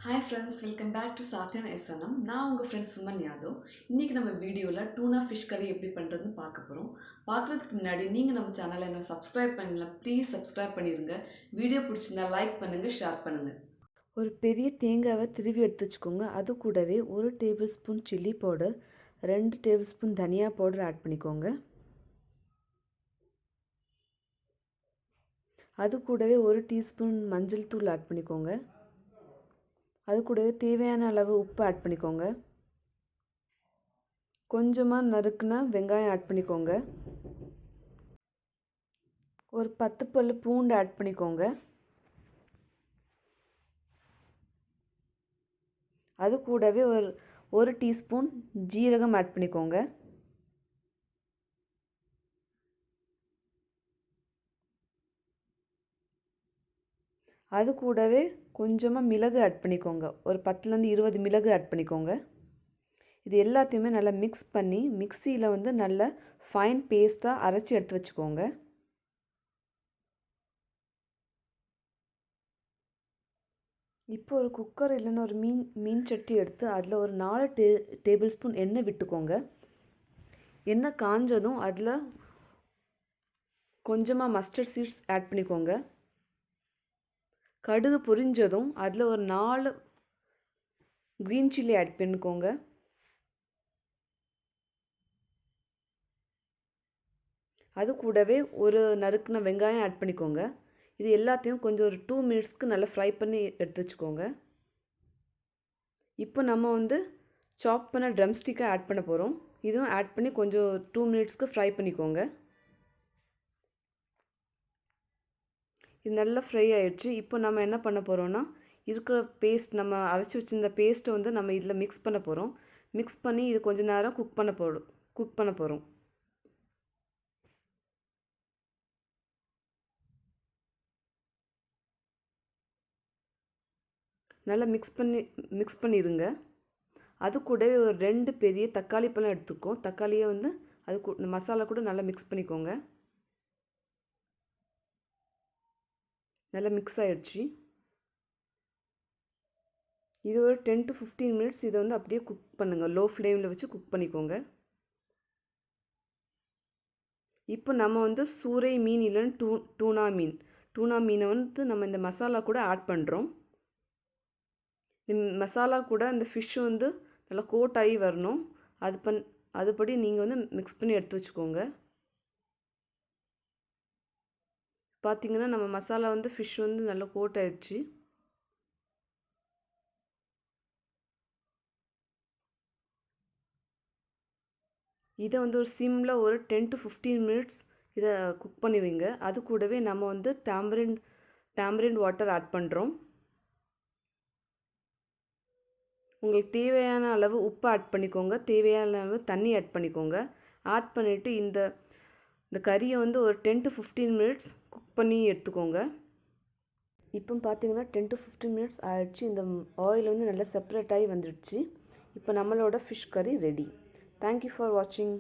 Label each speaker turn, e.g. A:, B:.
A: Hi friends, welcome back to Satyan SNM. நான் உங்கள் friend Suman Yadav. இன்றைக்கி நம்ம வீடியோவில் டூனா ஃபிஷ் கறி எப்படி பண்ணுறதுன்னு பார்க்க போகிறோம். பார்க்குறதுக்கு முன்னாடி நீங்கள் நம்ம சேனலை என்ன சப்ஸ்கிரைப் பண்ணலாம், ப்ளீஸ் சப்ஸ்கிரைப் பண்ணிடுங்க. வீடியோ பிடிச்சிருந்தா லைக் பண்ணுங்கள், ஷேர் பண்ணுங்கள்.
B: ஒரு பெரிய தேங்காவை திருவி எடுத்து வச்சுக்கோங்க. அது கூடவே 1 table spoon chilli powder, 2 table spoon தனியா பவுடர் ஆட் பண்ணிக்கோங்க. அது கூடவே 1 டீஸ்பூன் மஞ்சள் தூள் ஆட் பண்ணிக்கோங்க. அது கூடவே தேவையான அளவு உப்பு ஆட் பண்ணிக்கோங்க. கொஞ்சமாக நறுக்குன வெங்காயம் ஆட் பண்ணிக்கோங்க. ஒரு 10 பல்லு பூண்டு ஆட் பண்ணிக்கோங்க. அது கூடவே ஒரு டீஸ்பூன் ஜீரகம் ஆட் பண்ணிக்கோங்க. அது கூடவே கொஞ்சமாக மிளகு ஆட் பண்ணிக்கோங்க. ஒரு 10லேருந்து 20 மிளகு ஆட் பண்ணிக்கோங்க. இது எல்லாத்தையுமே நல்லா மிக்ஸ் பண்ணி மிக்சியில் நல்ல ஃபைன் பேஸ்ட்டாக அரைச்சி எடுத்து வச்சுக்கோங்க. இப்போ ஒரு குக்கர் இல்லைன்னா ஒரு மீன் சட்டி எடுத்து அதில் ஒரு 4 டேபிள் ஸ்பூன் எண்ணெய் விட்டுக்கோங்க. எண்ணெய் காஞ்சதும் அதில் கொஞ்சமாக மஸ்டர்ட் சீட்ஸ் ஆட் பண்ணிக்கோங்க. கடுகு பொரிஞ்சதும் அதில் ஒரு 4 க்ரீன் சில்லி ஆட் பண்ணிக்கோங்க. அது கூடவே ஒரு நறுக்குன வெங்காயம் ஆட் பண்ணிக்கோங்க. இது எல்லாத்தையும் கொஞ்சம் ஒரு 2 மினிட்ஸ்க்கு நல்லா ஃப்ரை பண்ணி எடுத்து வச்சுக்கோங்க. இப்போ நம்ம சாப் பண்ண ட்ரம் ஸ்டிக்கை ஆட் பண்ண போகிறோம். இதுவும் ஆட் பண்ணி கொஞ்சம் 2 மினிட்ஸ்க்கு ஃப்ரை பண்ணிக்கோங்க. இது நல்லா ஃப்ரை ஆகிடுச்சு. இப்போ நம்ம என்ன பண்ண போகிறோன்னா, இருக்கிற பேஸ்ட் நம்ம அரைச்சி வச்சுருந்த பேஸ்ட்டை நம்ம இதில் மிக்ஸ் பண்ண போகிறோம். மிக்ஸ் பண்ணி இது கொஞ்சம் நேரம் குக் பண்ண போகிறோம். நல்லா மிக்ஸ் பண்ணிடுங்க. அது கூடவே ஒரு 2 பெரிய தக்காளி பழம் எடுத்துக்கோம். தக்காளியை அது மசாலா கூட நல்லா மிக்ஸ் பண்ணிக்கோங்க. நல்லா மிக்ஸ் ஆகிடுச்சு. இது ஒரு 10 to 15 மினிட்ஸ் இதை அப்படியே குக் பண்ணுங்கள். லோ ஃப்ளேமில் வச்சு குக் பண்ணிக்கோங்க. இப்போ நம்ம சூரை மீன் இல்லைன்னு டூனா மீனை நம்ம இந்த மசாலா கூட ஆட் பண்ணுறோம். இந்த மசாலா கூட இந்த ஃபிஷ்ஷு நல்லா கோட் ஆகி வரணும். அதுபடி நீங்கள் மிக்ஸ் பண்ணி எடுத்து வச்சுக்கோங்க. பார்த்திங்கன்னா நம்ம மசாலா ஃபிஷ் நல்லா கோட் ஆகிடுச்சு. இதை ஒரு சிம்மில் ஒரு 10 to 15 மினிட்ஸ் இதை குக் பண்ணி வைங்க. அது கூடவே நம்ம டேம்பரின் வாட்டர் ஆட் பண்ணுறோம். உங்களுக்கு தேவையான அளவு உப்பு ஆட் பண்ணிக்கோங்க. தேவையான அளவு தண்ணி ஆட் பண்ணிக்கோங்க. ஆட் பண்ணிவிட்டு இந்த கறியை ஒரு 10 to 15 மினிட்ஸ் குக் பண்ணி எடுத்துக்கோங்க. இப்போ பார்த்தீங்கன்னா 10 to 15 மினிட்ஸ் ஆகிடுச்சு. இந்த ஆயில் நல்லா செப்பரேட் ஆகி வந்துடுச்சு. இப்போ நம்மளோட ஃபிஷ் கறி ரெடி. தேங்க்யூ ஃபார் வாட்சிங்.